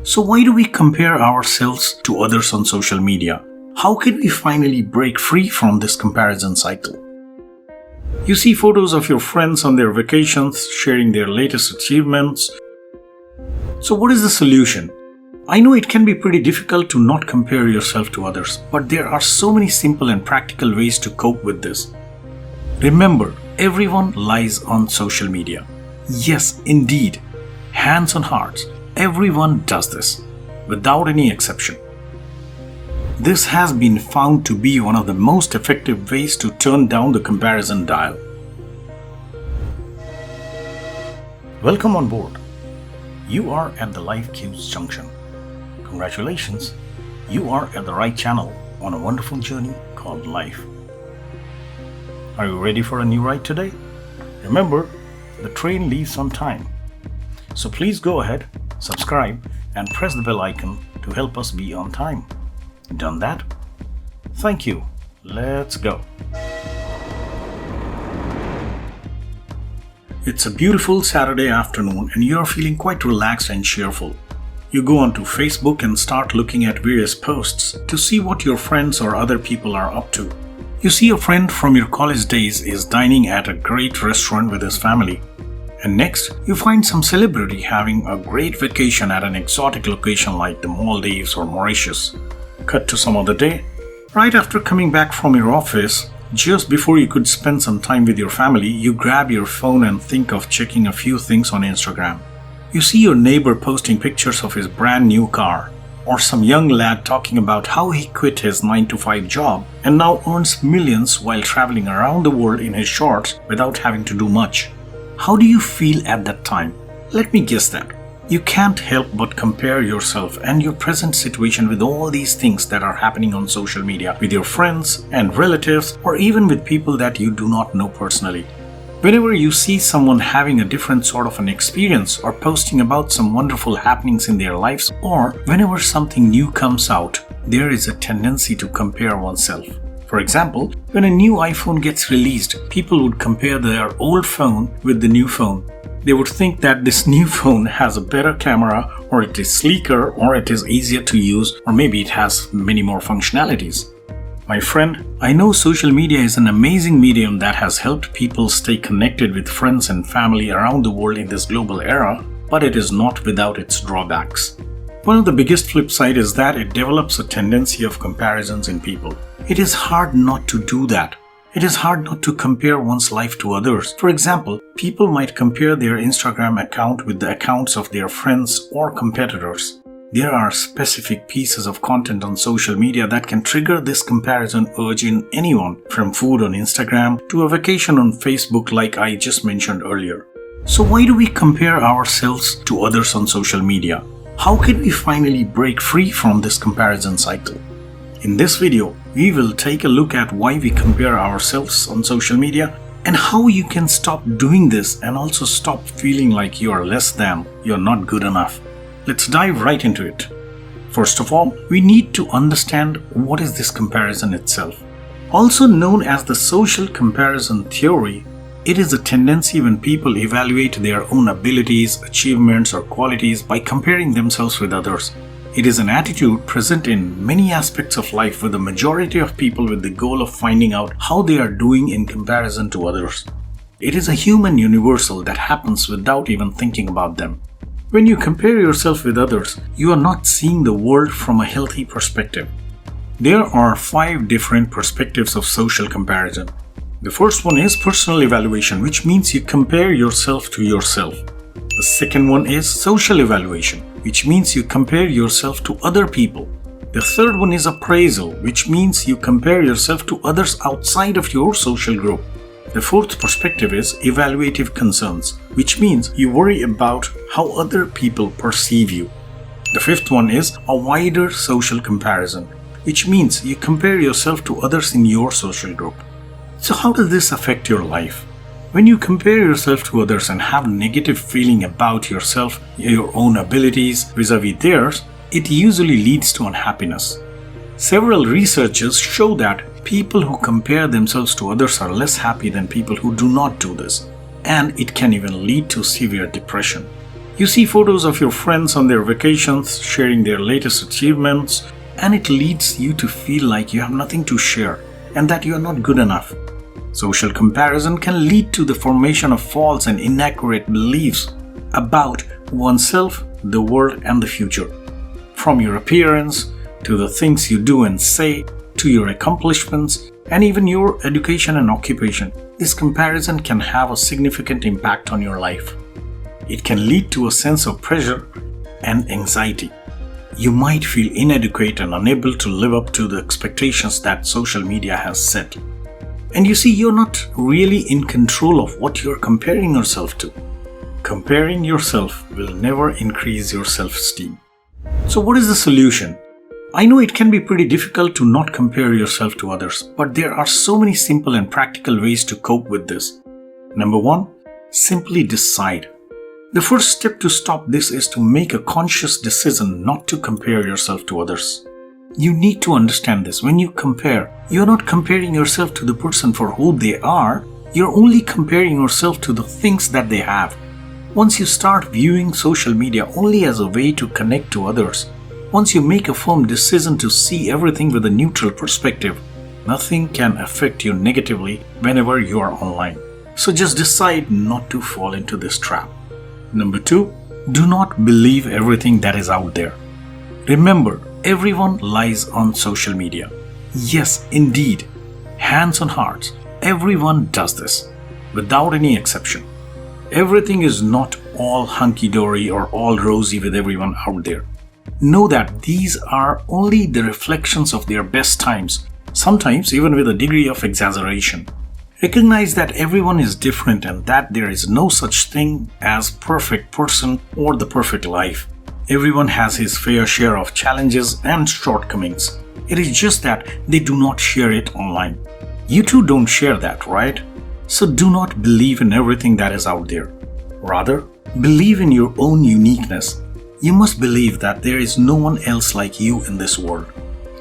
So why do we compare ourselves to others on social media? How can we finally break free from this comparison cycle? You see photos of your friends on their vacations, sharing their latest achievements. So what is the solution? I know it can be pretty difficult to not compare yourself to others, but there are so many simple and practical ways to cope with this. Remember, everyone lies on social media. Yes, indeed. Hands on hearts. Everyone does this, without any exception. This has been found to be one of the most effective ways to turn down the comparison dial. Welcome on board. You are at the LifeCues Junction. Congratulations, you are at the right channel on a wonderful journey called life. Are you ready for a new ride today? Remember, the train leaves on time. So please go ahead, subscribe, and press the bell icon to help us be on time. Done that? Thank you. Let's go. It's a beautiful Saturday afternoon and you're feeling quite relaxed and cheerful. You go onto Facebook and start looking at various posts to see what your friends or other people are up to. You see a friend from your college days is dining at a great restaurant with his family. And next, you find some celebrity having a great vacation at an exotic location like the Maldives or Mauritius. Cut to some other day. Right after coming back from your office, just before you could spend some time with your family, you grab your phone and think of checking a few things on Instagram. You see your neighbor posting pictures of his brand new car, or some young lad talking about how he quit his 9-to-5 job and now earns millions while traveling around the world in his shorts without having to do much. How do you feel at that time? Let me guess that. You can't help but compare yourself and your present situation with all these things that are happening on social media with your friends and relatives or even with people that you do not know personally. Whenever you see someone having a different sort of an experience or posting about some wonderful happenings in their lives, or whenever something new comes out, there is a tendency to compare oneself. For example, when a new iPhone gets released, people would compare their old phone with the new phone. They would think that this new phone has a better camera, or it is sleeker, or it is easier to use, or maybe it has many more functionalities. My friend, I know social media is an amazing medium that has helped people stay connected with friends and family around the world in this global era, but it is not without its drawbacks. One of the biggest flip side is that it develops a tendency of comparisons in people. It is hard not to do that. It is hard not to compare one's life to others. For example, people might compare their Instagram account with the accounts of their friends or competitors. There are specific pieces of content on social media that can trigger this comparison urge in anyone, from food on Instagram to a vacation on Facebook like I just mentioned earlier. So why do we compare ourselves to others on social media? How can we finally break free from this comparison cycle? In this video, we will take a look at why we compare ourselves on social media and how you can stop doing this and also stop feeling like you are less than, you're not good enough. Let's dive right into it. First of all, we need to understand what is this comparison itself. Also known as the social comparison theory, it is a tendency when people evaluate their own abilities, achievements, or qualities by comparing themselves with others. It is an attitude present in many aspects of life with the majority of people with the goal of finding out how they are doing in comparison to others. It is a human universal that happens without even thinking about them. When you compare yourself with others, you are not seeing the world from a healthy perspective. There are 5 different perspectives of social comparison. The first one is personal evaluation, which means you compare yourself to yourself. The second one is social evaluation, which means you compare yourself to other people. The third one is appraisal, which means you compare yourself to others outside of your social group. The fourth perspective is evaluative concerns, which means you worry about how other people perceive you. The fifth one is a wider social comparison, which means you compare yourself to others in your social group. So how does this affect your life? When you compare yourself to others and have a negative feeling about yourself, your own abilities vis-a-vis theirs, it usually leads to unhappiness. Several researchers show that people who compare themselves to others are less happy than people who do not do this, and it can even lead to severe depression. You see photos of your friends on their vacations, sharing their latest achievements, and it leads you to feel like you have nothing to share and that you are not good enough. Social comparison can lead to the formation of false and inaccurate beliefs about oneself, the world, and the future. From your appearance, to the things you do and say, to your accomplishments, and even your education and occupation, this comparison can have a significant impact on your life. It can lead to a sense of pressure and anxiety. You might feel inadequate and unable to live up to the expectations that social media has set. And you see, you're not really in control of what you're comparing yourself to. Comparing yourself will never increase your self-esteem. So what is the solution? I know it can be pretty difficult to not compare yourself to others, but there are so many simple and practical ways to cope with this. Number 1, simply decide. The first step to stop this is to make a conscious decision not to compare yourself to others. You need to understand this. When you compare, you're not comparing yourself to the person for who they are, you're only comparing yourself to the things that they have. Once you start viewing social media only as a way to connect to others, once you make a firm decision to see everything with a neutral perspective, nothing can affect you negatively whenever you are online. So just decide not to fall into this trap. Number 2, do not believe everything that is out there. Remember, everyone lies on social media. Yes, indeed. Hands on hearts, everyone does this, without any exception. Everything is not all hunky-dory or all rosy with everyone out there. Know that these are only the reflections of their best times, sometimes even with a degree of exaggeration. Recognize that everyone is different and that there is no such thing as perfect person or the perfect life. Everyone has his fair share of challenges and shortcomings. It is just that they do not share it online. You too don't share that, right? So do not believe in everything that is out there. Rather, believe in your own uniqueness. You must believe that there is no one else like you in this world.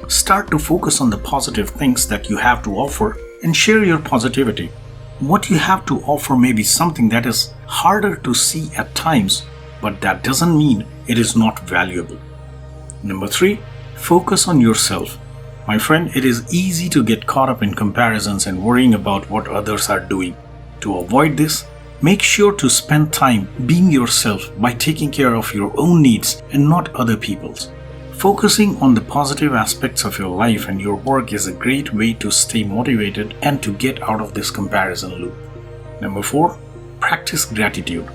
Start to focus on the positive things that you have to offer and share your positivity. What you have to offer may be something that is harder to see at times, but that doesn't mean it is not valuable. Number 3, focus on yourself. My friend, it is easy to get caught up in comparisons and worrying about what others are doing. To avoid this, make sure to spend time being yourself by taking care of your own needs and not other people's. Focusing on the positive aspects of your life and your work is a great way to stay motivated and to get out of this comparison loop. Number 4, practice gratitude.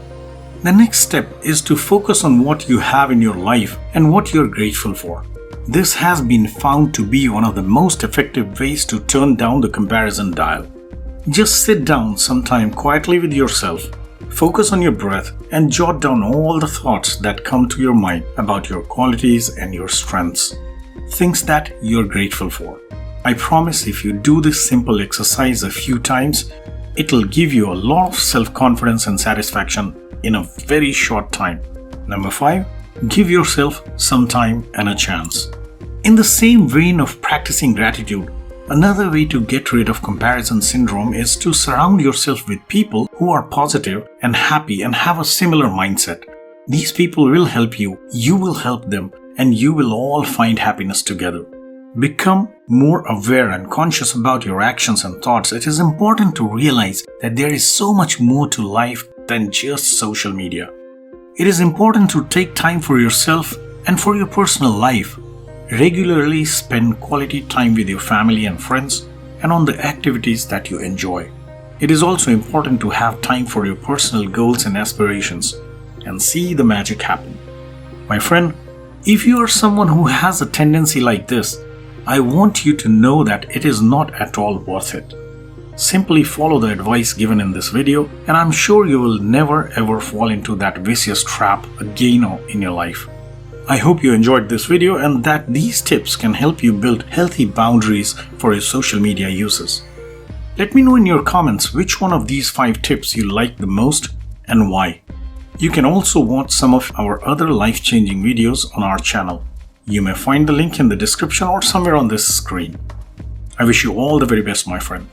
The next step is to focus on what you have in your life and what you're grateful for. This has been found to be one of the most effective ways to turn down the comparison dial. Just sit down sometime quietly with yourself, focus on your breath, and jot down all the thoughts that come to your mind about your qualities and your strengths, things that you're grateful for. I promise if you do this simple exercise a few times, it'll give you a lot of self-confidence and satisfaction in a very short time. Number 5, give yourself some time and a chance. In the same vein of practicing gratitude, another way to get rid of comparison syndrome is to surround yourself with people who are positive and happy and have a similar mindset. These people will help you, you will help them, and you will all find happiness together. Become more aware and conscious about your actions and thoughts. It is important to realize that there is so much more to life than just social media. It is important to take time for yourself and for your personal life. Regularly spend quality time with your family and friends and on the activities that you enjoy. It is also important to have time for your personal goals and aspirations and see the magic happen. My friend, if you are someone who has a tendency like this, I want you to know that it is not at all worth it. Simply follow the advice given in this video and I'm sure you will never ever fall into that vicious trap again in your life. I hope you enjoyed this video and that these tips can help you build healthy boundaries for your social media uses. Let me know in your comments which one of these 5 tips you like the most and why. You can also watch some of our other life-changing videos on our channel. You may find the link in the description or somewhere on this screen. I wish you all the very best, my friend.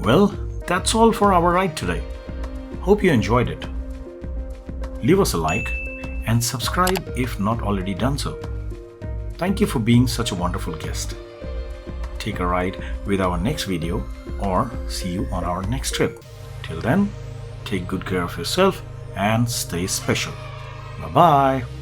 Well, that's all for our ride today. Hope you enjoyed it. Leave us a like and subscribe if not already done so. Thank you for being such a wonderful guest. Take a ride with our next video or see you on our next trip. Till then, take good care of yourself and stay special. Bye-bye.